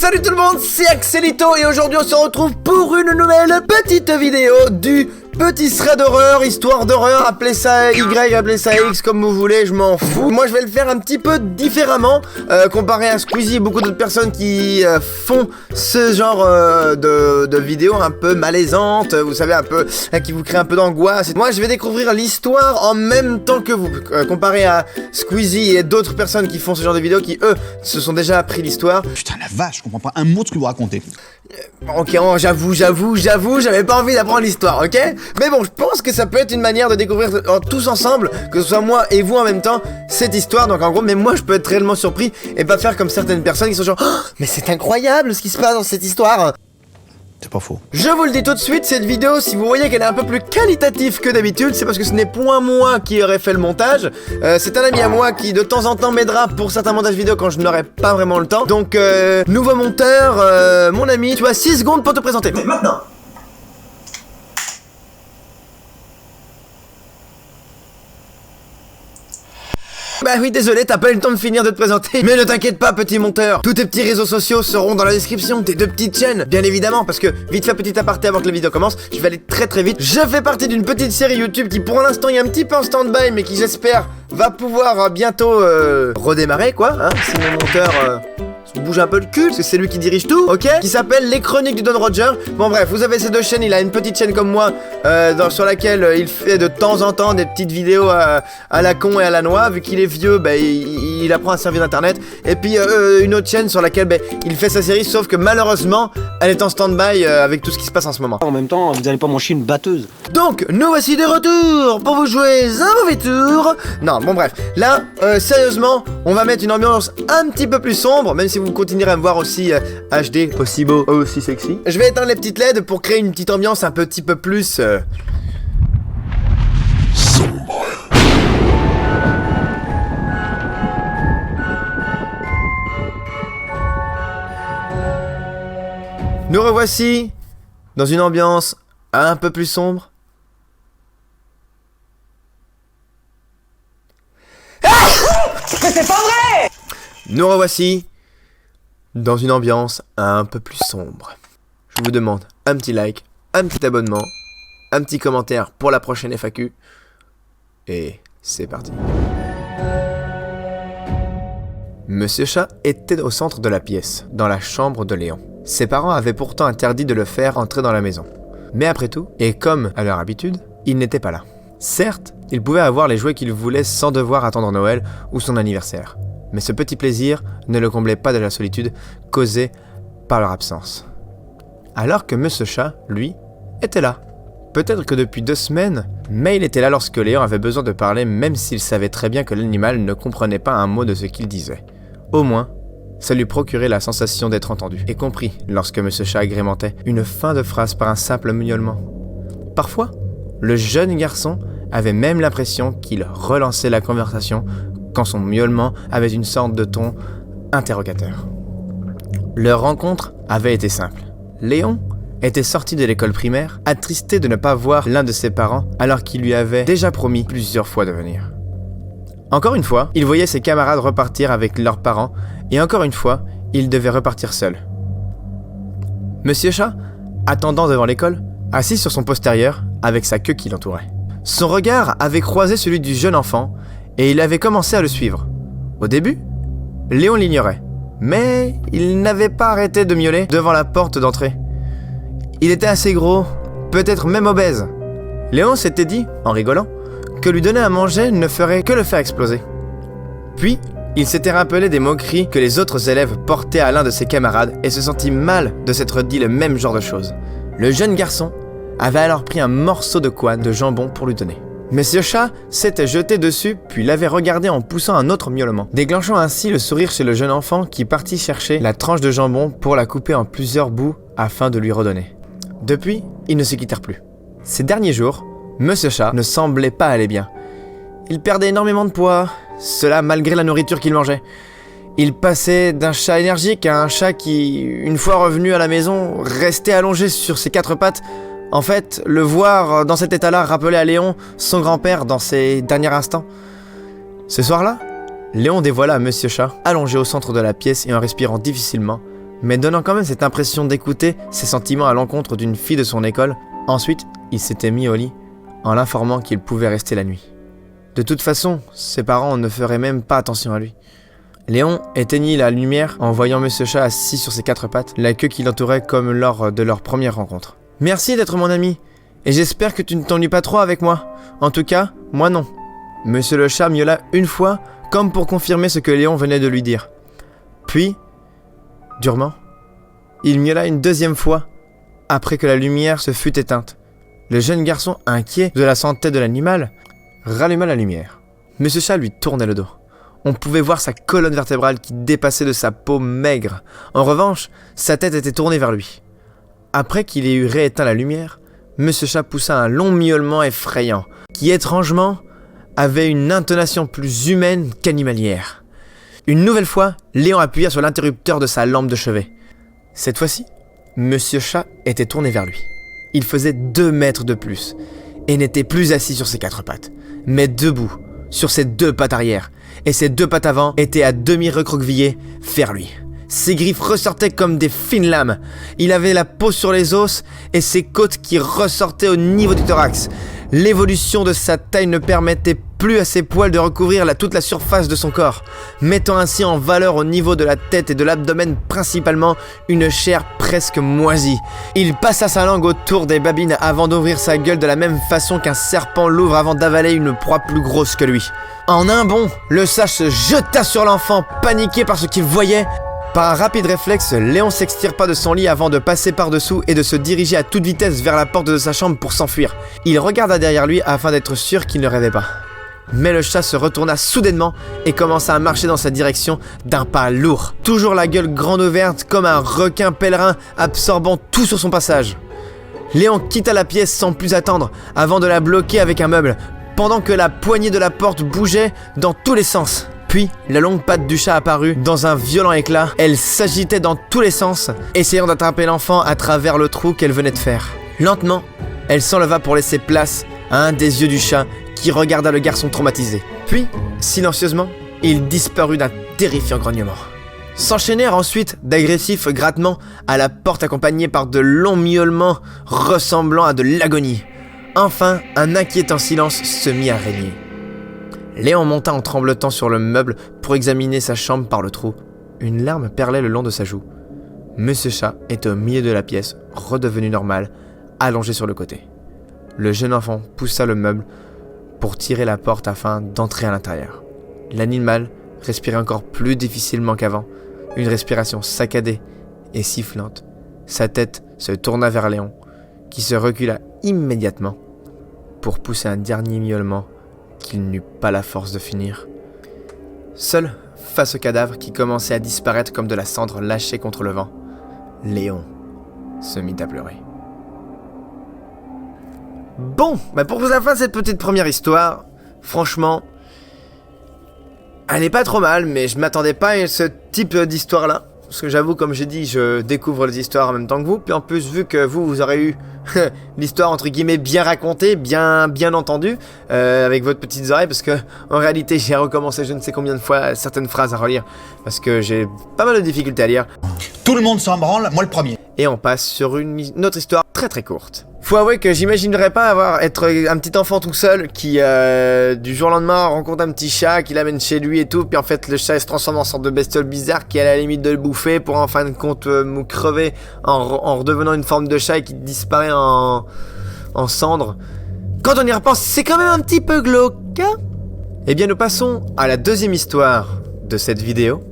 Salut tout le monde, c'est Axelito et aujourd'hui on se retrouve pour une nouvelle petite vidéo du petit thread d'horreur, histoire d'horreur, appelez ça Y, appelez ça X comme vous voulez, je m'en fous. Moi je vais le faire un petit peu différemment, comparé à Squeezie et beaucoup d'autres personnes qui font ce genre de vidéos un peu malaisantes, vous savez, un peu, qui vous créent un peu d'angoisse. Moi je vais découvrir l'histoire en même temps que vous, comparé à Squeezie et d'autres personnes qui font ce genre de vidéos qui eux se sont déjà appris l'histoire. Putain la vache, je comprends pas un mot de ce que vous racontez. Ok, j'avoue, j'avais pas envie d'apprendre l'histoire, ok? Mais bon, je pense que ça peut être une manière de découvrir tous ensemble, que ce soit moi et vous en même temps, cette histoire. Donc en gros, même moi je peux être réellement surpris et pas faire comme certaines personnes qui sont genre oh, mais c'est incroyable ce qui se passe dans cette histoire. C'est pas faux. Je vous le dis tout de suite, cette vidéo, si vous voyez qu'elle est un peu plus qualitative que d'habitude, c'est parce que ce n'est point moi qui aurais fait le montage. C'est un ami à moi qui de temps en temps m'aidera pour certains montages vidéo quand je n'aurai pas vraiment le temps. Donc nouveau monteur, mon ami, tu as 6 secondes pour te présenter. Mais maintenant. Bah oui, désolé, t'as pas eu le temps de finir de te présenter. Mais ne t'inquiète pas, petit monteur. Tous tes petits réseaux sociaux seront dans la description, tes 2 petites chaînes, bien évidemment. Parce que, vite fait, petit aparté avant que la vidéo commence, je vais aller très vite. Je fais partie d'une petite série YouTube qui pour l'instant est un petit peu en stand-by, mais qui j'espère va pouvoir bientôt redémarrer, quoi. Hein, si mon monteur bouge un peu le cul, parce que c'est lui qui dirige tout, ok? Qui s'appelle Les Chroniques du Don Roger. Bon bref, vous avez ces 2 chaînes, il a une petite chaîne comme moi, sur laquelle il fait de temps en temps des petites vidéos à la con et à la noix. Vu qu'il est vieux, bah, il apprend à servir d'internet. Et puis une autre chaîne sur laquelle bah, il fait sa série, sauf que malheureusement, elle est en stand-by avec tout ce qui se passe en ce moment. En même temps, vous allez pas m'enchier une batteuse. Donc, nous voici de retour pour vous jouer un mauvais tour. Non, bon bref, là, sérieusement, on va mettre une ambiance un petit peu plus sombre, même si vous continuerez à me voir aussi HD, aussi beau, aussi sexy. Je vais éteindre les petites LED pour créer une petite ambiance un petit peu plus sombre. Nous revoici dans une ambiance un peu plus sombre. Mais c'est pas vrai! Nous revoici dans une ambiance un peu plus sombre. Je vous demande un petit like, un petit abonnement, un petit commentaire pour la prochaine FAQ. Et c'est parti. Monsieur Chat était au centre de la pièce, dans la chambre de Léon. Ses parents avaient pourtant interdit de le faire entrer dans la maison. Mais après tout, et comme à leur habitude, il n'était pas là. Certes, il pouvait avoir les jouets qu'il voulait sans devoir attendre Noël ou son anniversaire. Mais ce petit plaisir ne le comblait pas de la solitude causée par leur absence. Alors que Monsieur Chat, lui, était là. Peut-être que depuis 2 semaines, mais il était là lorsque Léon avait besoin de parler même s'il savait très bien que l'animal ne comprenait pas un mot de ce qu'il disait. Au moins, ça lui procurait la sensation d'être entendu et compris lorsque Monsieur Chat agrémentait une fin de phrase par un simple miaulement. Parfois, le jeune garçon avait même l'impression qu'il relançait la conversation quand son miaulement avait une sorte de ton interrogateur. Leur rencontre avait été simple. Léon était sorti de l'école primaire, attristé de ne pas voir l'un de ses parents alors qu'il lui avait déjà promis plusieurs fois de venir. Encore une fois, il voyait ses camarades repartir avec leurs parents et encore une fois, il devait repartir seul. Monsieur Chat, attendant devant l'école, assis sur son postérieur avec sa queue qui l'entourait. Son regard avait croisé celui du jeune enfant et il avait commencé à le suivre. Au début, Léon l'ignorait, mais il n'avait pas arrêté de miauler devant la porte d'entrée. Il était assez gros, peut-être même obèse. Léon s'était dit, en rigolant, que lui donner à manger ne ferait que le faire exploser. Puis, il s'était rappelé des moqueries que les autres élèves portaient à l'un de ses camarades et se sentit mal de s'être dit le même genre de choses. Le jeune garçon avait alors pris un morceau de couenne de jambon pour lui donner. Monsieur Chat s'était jeté dessus puis l'avait regardé en poussant un autre miaulement, déclenchant ainsi le sourire chez le jeune enfant qui partit chercher la tranche de jambon pour la couper en plusieurs bouts afin de lui redonner. Depuis, ils ne se quittèrent plus. Ces derniers jours, Monsieur Chat ne semblait pas aller bien. Il perdait énormément de poids, cela malgré la nourriture qu'il mangeait. Il passait d'un chat énergique à un chat qui, une fois revenu à la maison, restait allongé sur ses 4 pattes. En fait, le voir dans cet état-là rappelait à Léon son grand-père dans ses derniers instants. Ce soir-là, Léon dévoila Monsieur Chat, allongé au centre de la pièce et en respirant difficilement, mais donnant quand même cette impression d'écouter ses sentiments à l'encontre d'une fille de son école. Ensuite, il s'était mis au lit en l'informant qu'il pouvait rester la nuit. De toute façon, ses parents ne feraient même pas attention à lui. Léon éteignit la lumière en voyant Monsieur Chat assis sur ses 4 pattes, la queue qui l'entourait comme lors de leur première rencontre. « Merci d'être mon ami, et j'espère que tu ne t'ennuies pas trop avec moi. En tout cas, moi non. » Monsieur le Chat miaula une fois, comme pour confirmer ce que Léon venait de lui dire. Puis, durement, il miaula une deuxième fois, après que la lumière se fut éteinte. Le jeune garçon, inquiet de la santé de l'animal, ralluma la lumière. Monsieur Chat lui tournait le dos. On pouvait voir sa colonne vertébrale qui dépassait de sa peau maigre. En revanche, sa tête était tournée vers lui. Après qu'il ait eu rééteint la lumière, Monsieur Chat poussa un long miaulement effrayant, qui étrangement avait une intonation plus humaine qu'animalière. Une nouvelle fois, Léon appuya sur l'interrupteur de sa lampe de chevet. Cette fois-ci, Monsieur Chat était tourné vers lui. Il faisait 2 mètres de plus, et n'était plus assis sur ses 4 pattes, mais debout, sur ses 2 pattes arrière, et ses 2 pattes avant étaient à demi recroquevillées vers lui. Ses griffes ressortaient comme des fines lames. Il avait la peau sur les os et ses côtes qui ressortaient au niveau du thorax. L'évolution de sa taille ne permettait plus à ses poils de recouvrir toute la surface de son corps, mettant ainsi en valeur au niveau de la tête et de l'abdomen principalement une chair presque moisie. Il passa sa langue autour des babines avant d'ouvrir sa gueule de la même façon qu'un serpent l'ouvre avant d'avaler une proie plus grosse que lui. En un bond, le sage se jeta sur l'enfant, paniqué par ce qu'il voyait. Par un rapide réflexe, Léon s'extirpa de son lit avant de passer par-dessous et de se diriger à toute vitesse vers la porte de sa chambre pour s'enfuir. Il regarda derrière lui afin d'être sûr qu'il ne rêvait pas. Mais le chat se retourna soudainement et commença à marcher dans sa direction d'un pas lourd, toujours la gueule grande ouverte comme un requin pèlerin absorbant tout sur son passage. Léon quitta la pièce sans plus attendre avant de la bloquer avec un meuble, pendant que la poignée de la porte bougeait dans tous les sens. Puis, la longue patte du chat apparut dans un violent éclat. Elle s'agitait dans tous les sens, essayant d'attraper l'enfant à travers le trou qu'elle venait de faire. Lentement, elle s'enleva pour laisser place à un des yeux du chat qui regarda le garçon traumatisé. Puis, silencieusement, il disparut d'un terrifiant grognement. S'enchaînèrent ensuite d'agressifs grattements à la porte accompagnés par de longs miaulements ressemblant à de l'agonie. Enfin, un inquiétant silence se mit à régner. Léon monta en tremblotant sur le meuble pour examiner sa chambre par le trou. Une larme perlait le long de sa joue. Monsieur Chat était au milieu de la pièce, redevenu normal, allongé sur le côté. Le jeune enfant poussa le meuble pour tirer la porte afin d'entrer à l'intérieur. L'animal respirait encore plus difficilement qu'avant, une respiration saccadée et sifflante. Sa tête se tourna vers Léon, qui se recula immédiatement pour pousser un dernier miaulement qu'il n'eut pas la force de finir. Seul, face au cadavre qui commençait à disparaître comme de la cendre lâchée contre le vent, Léon se mit à pleurer. Bon, pour la fin de cette petite première histoire, franchement, elle est pas trop mal, mais je m'attendais pas à ce type d'histoire-là. Parce que j'avoue, comme j'ai dit, je découvre les histoires en même temps que vous. Puis en plus, vu que vous aurez eu l'histoire entre guillemets bien racontée, bien entendue, avec votre petites oreilles, parce que en réalité, j'ai recommencé je ne sais combien de fois certaines phrases à relire, parce que j'ai pas mal de difficultés à lire. Tout le monde s'en branle, moi le premier. Et on passe sur une autre histoire très courte. Faut avouer que j'imaginerais pas être un petit enfant tout seul qui, du jour au lendemain, rencontre un petit chat, qui l'amène chez lui et tout, puis en fait le chat se transforme en sorte de bestiole bizarre qui est à la limite de le bouffer pour en fin de compte crever en redevenant une forme de chat et qui disparaît en cendres. Quand on y repense, c'est quand même un petit peu glauque, hein? Eh bien nous passons à la deuxième histoire de cette vidéo,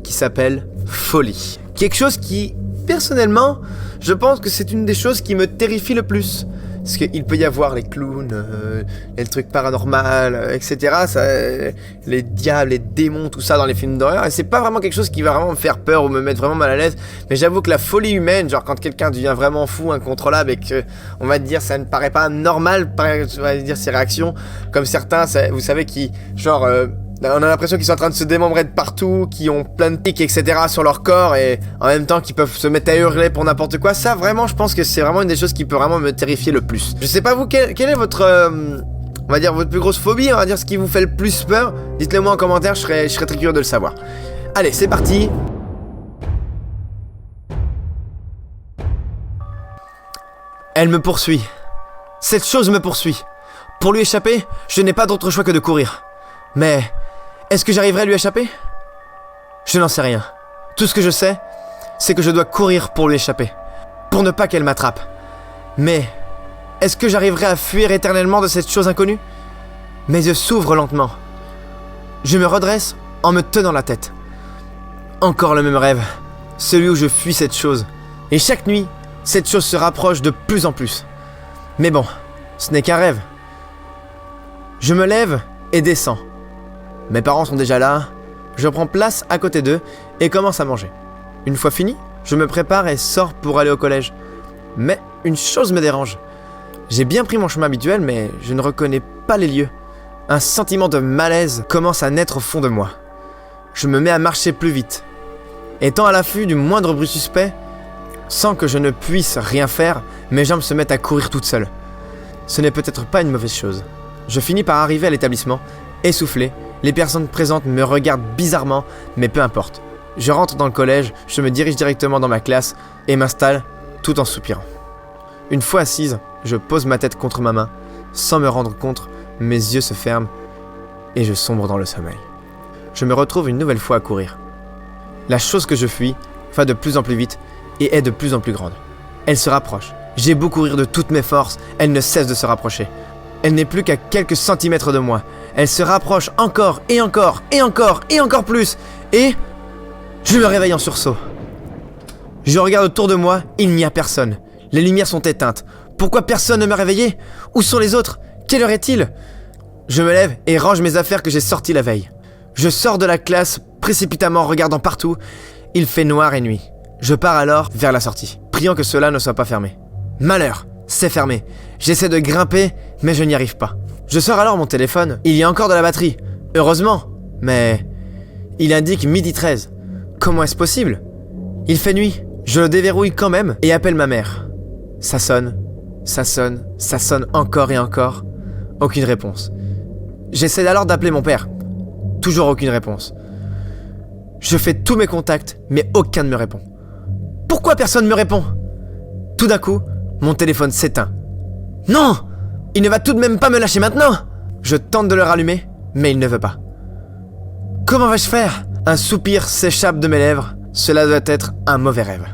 qui s'appelle Folie. Quelque chose qui, personnellement, je pense que c'est une des choses qui me terrifie le plus. Parce qu'il peut y avoir les clowns, les trucs paranormaux, etc. Les diables, les démons, tout ça dans les films d'horreur. Et c'est pas vraiment quelque chose qui va vraiment me faire peur ou me mettre vraiment mal à l'aise. Mais j'avoue que la folie humaine, genre quand quelqu'un devient vraiment fou, incontrôlable et que, on va dire, ça ne paraît pas normal, on va dire, ses réactions. Comme certains, vous savez, qui, genre... on a l'impression qu'ils sont en train de se démembrer de partout, qui ont plein de pics, etc. sur leur corps, et en même temps qu'ils peuvent se mettre à hurler pour n'importe quoi. Ça, vraiment, je pense que c'est vraiment une des choses qui peut vraiment me terrifier le plus. Je sais pas vous, quelle est votre, on va dire, votre plus grosse phobie, on va dire ce qui vous fait le plus peur. Dites-le moi en commentaire, je serais très curieux de le savoir. Allez, c'est parti. Elle me poursuit. Cette chose me poursuit. Pour lui échapper, je n'ai pas d'autre choix que de courir. Mais, est-ce que j'arriverai à lui échapper? Je n'en sais rien. Tout ce que je sais, c'est que je dois courir pour lui échapper. Pour ne pas qu'elle m'attrape. Mais, est-ce que j'arriverai à fuir éternellement de cette chose inconnue? Mes yeux s'ouvrent lentement. Je me redresse en me tenant la tête. Encore le même rêve. Celui où je fuis cette chose. Et chaque nuit, cette chose se rapproche de plus en plus. Mais bon, ce n'est qu'un rêve. Je me lève et descends. Mes parents sont déjà là. Je prends place à côté d'eux et commence à manger. Une fois fini, je me prépare et sors pour aller au collège. Mais une chose me dérange. J'ai bien pris mon chemin habituel, mais je ne reconnais pas les lieux. Un sentiment de malaise commence à naître au fond de moi. Je me mets à marcher plus vite. Étant à l'affût du moindre bruit suspect, sans que je ne puisse rien faire, mes jambes se mettent à courir toutes seules. Ce n'est peut-être pas une mauvaise chose. Je finis par arriver à l'établissement, essoufflé. Les personnes présentes me regardent bizarrement, mais peu importe. Je rentre dans le collège, je me dirige directement dans ma classe et m'installe tout en soupirant. Une fois assise, je pose ma tête contre ma main. Sans me rendre compte, mes yeux se ferment et je sombre dans le sommeil. Je me retrouve une nouvelle fois à courir. La chose que je fuis va de plus en plus vite et est de plus en plus grande. Elle se rapproche. J'ai beau courir de toutes mes forces, elle ne cesse de se rapprocher. Elle n'est plus qu'à quelques centimètres de moi. Elle se rapproche encore et encore et encore et encore plus. Et je me réveille en sursaut. Je regarde autour de moi, il n'y a personne. Les lumières sont éteintes. Pourquoi personne ne me réveillait? Où sont les autres? Quelle heure est-il? Je me lève et range mes affaires que j'ai sorties la veille. Je sors de la classe précipitamment en regardant partout. Il fait noir et nuit. Je pars alors vers la sortie, priant que cela ne soit pas fermé. Malheur, c'est fermé. J'essaie de grimper, mais je n'y arrive pas. Je sors alors mon téléphone. Il y a encore de la batterie. Heureusement. Mais il indique 12h13. Comment est-ce possible? Il fait nuit. Je le déverrouille quand même et appelle ma mère. Ça sonne, ça sonne, ça sonne encore et encore. Aucune réponse. J'essaie alors d'appeler mon père. Toujours aucune réponse. Je fais tous mes contacts, mais aucun ne me répond. Pourquoi personne ne me répond? Tout d'un coup, mon téléphone s'éteint. Non! Il ne va tout de même pas me lâcher maintenant! Je tente de le rallumer, mais il ne veut pas. Comment vais-je faire? Un soupir s'échappe de mes lèvres. Cela doit être un mauvais rêve.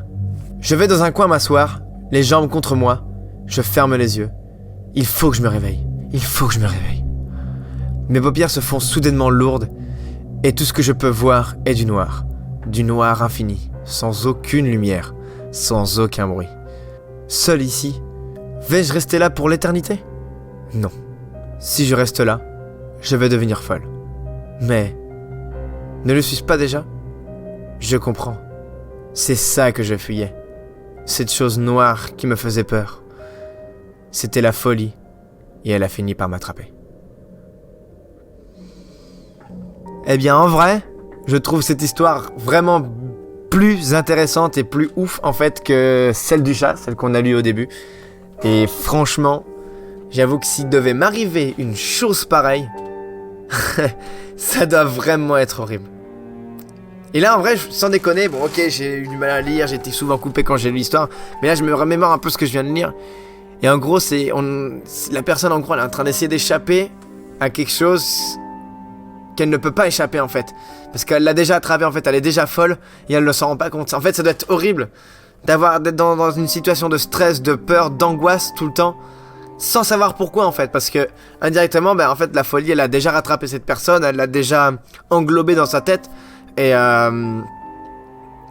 Je vais dans un coin m'asseoir, les jambes contre moi. Je ferme les yeux. Il faut que je me réveille. Il faut que je me réveille. Mes paupières se font soudainement lourdes et tout ce que je peux voir est du noir infini, sans aucune lumière, sans aucun bruit. Seul ici, vais-je rester là pour l'éternité? Non. Si je reste là, je vais devenir folle. Mais, ne le suis-je pas déjà? Je comprends. C'est ça que je fuyais. Cette chose noire qui me faisait peur. C'était la folie, et elle a fini par m'attraper. Eh bien, en vrai, je trouve cette histoire vraiment plus intéressante et plus ouf, en fait, que celle du chat, celle qu'on a lue au début. Et franchement, j'avoue que s'il devait m'arriver une chose pareille, ça doit vraiment être horrible. Et là, en vrai, sans déconner, bon, ok, j'ai eu du mal à lire, j'ai été souvent coupé quand j'ai lu l'histoire, mais là, je me remémore un peu ce que je viens de lire. Et en gros, la personne, en gros, elle est en train d'essayer d'échapper à quelque chose qu'elle ne peut pas échapper, en fait. Parce qu'elle l'a déjà attrapé, en fait, elle est déjà folle, et elle ne s'en rend pas compte. En fait, ça doit être horrible d'être dans une situation de stress, de peur, d'angoisse tout le temps, sans savoir pourquoi, en fait. Parce que, indirectement, en fait, la folie, elle a déjà rattrapé cette personne, elle l'a déjà englobée dans sa tête, et en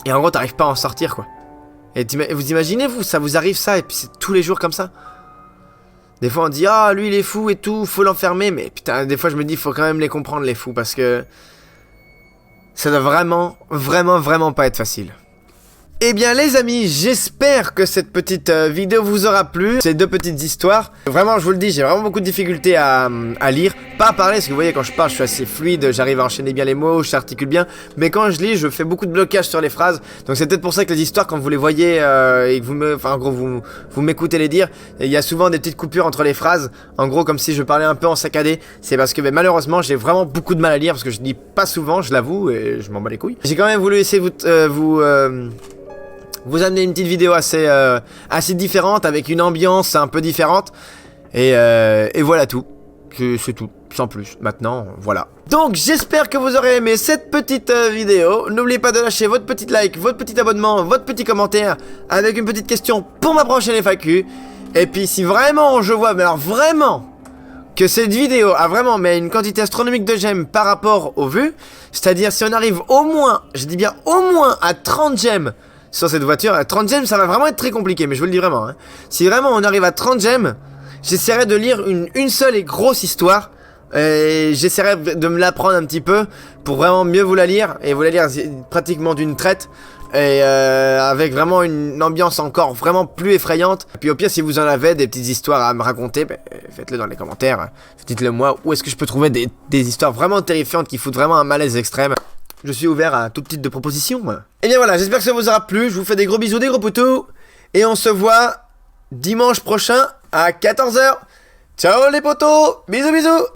gros, t'arrives pas à en sortir, quoi. Et vous imaginez, vous, ça vous arrive ça, et puis c'est tous les jours comme ça. Des fois, on dit, ah, lui, il est fou et tout, faut l'enfermer. Mais putain, des fois, je me dis, faut quand même les comprendre, les fous, parce que ça doit vraiment, vraiment, vraiment pas être facile. Eh bien les amis, j'espère que cette petite vidéo vous aura plu. Ces deux petites histoires, vraiment je vous le dis, j'ai vraiment beaucoup de difficultés à lire. Pas à parler, parce que vous voyez quand je parle je suis assez fluide, j'arrive à enchaîner bien les mots, j'articule bien. Mais quand je lis, je fais beaucoup de blocage sur les phrases. Donc c'est peut-être pour ça que les histoires, quand vous les voyez et que en gros vous m'écoutez les dire, il y a souvent des petites coupures entre les phrases. En gros comme si je parlais un peu en saccadé. C'est parce que malheureusement j'ai vraiment beaucoup de mal à lire, parce que je lis pas souvent, je l'avoue, et je m'en bats les couilles. J'ai quand même voulu essayer de vous amener une petite vidéo assez différente, avec une ambiance un peu différente. Et voilà tout. C'est tout, sans plus. Maintenant, voilà. Donc, j'espère que vous aurez aimé cette petite vidéo. N'oubliez pas de lâcher votre petit like, votre petit abonnement, votre petit commentaire, avec une petite question pour ma prochaine FAQ. Et puis, si vraiment je vois, mais alors vraiment, que cette vidéo a vraiment mais une quantité astronomique de j'aime par rapport aux vues, c'est-à-dire si on arrive au moins, je dis bien au moins à 30 j'aime sur cette voiture, à 30 j'aime ça va vraiment être très compliqué, mais je vous le dis vraiment, hein. Si vraiment on arrive à 30 j'aime, j'essaierai de lire une seule et grosse histoire, et j'essaierai de me l'apprendre un petit peu pour vraiment mieux vous la lire, et vous la lire pratiquement d'une traite. Et avec vraiment une ambiance encore vraiment plus effrayante. Et puis au pire, si vous en avez des petites histoires à me raconter, bah, faites-le dans les commentaires. Dites-le moi, où est-ce que je peux trouver des histoires vraiment terrifiantes qui foutent vraiment un malaise extrême. Je suis ouvert à tout type de propositions. Et bien voilà, j'espère que ça vous aura plu. Je vous fais des gros bisous, des gros poutous. Et on se voit dimanche prochain à 14 h. Ciao les potos, bisous bisous.